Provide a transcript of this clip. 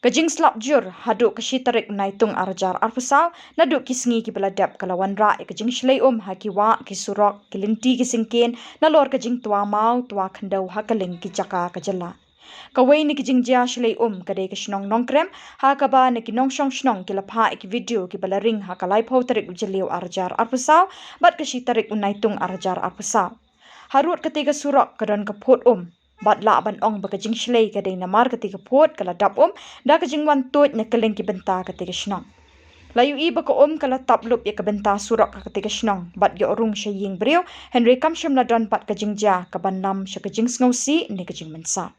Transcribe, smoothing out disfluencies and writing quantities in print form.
Kajing slap jur haduk kashi tarik naitung arjar arpusaw naduk kisngi ki beladap kalawan ra kajing shlei hakiwa ki surok ki linti ki singkin nalor kajing tua mau tua Khyndew Khyleng ki jaka ka Jylla. Kawai ni kajing jia shlei kadai ka Shnong Nongkrem hakaba ni ki nongshong Shnong ki lapha ki video ki balaring hakalai pau tarik ujeliu arjar arpusaw bat kashi tarik naitung arjar arpusaw. Harut ketika surok kadon kaput bat la ban ong bakajing shlei kadai namar ketika pot kala dap da kajing wan tot nya Kylleng ki benta ketika Shnong. Layu i baka kala taplup ya kabenta surok ketika Shnong bat ya orung syaying beriu Henry kam syam ladon pat kajing ja kaban nam syakajing sngosi ni kajing mensa.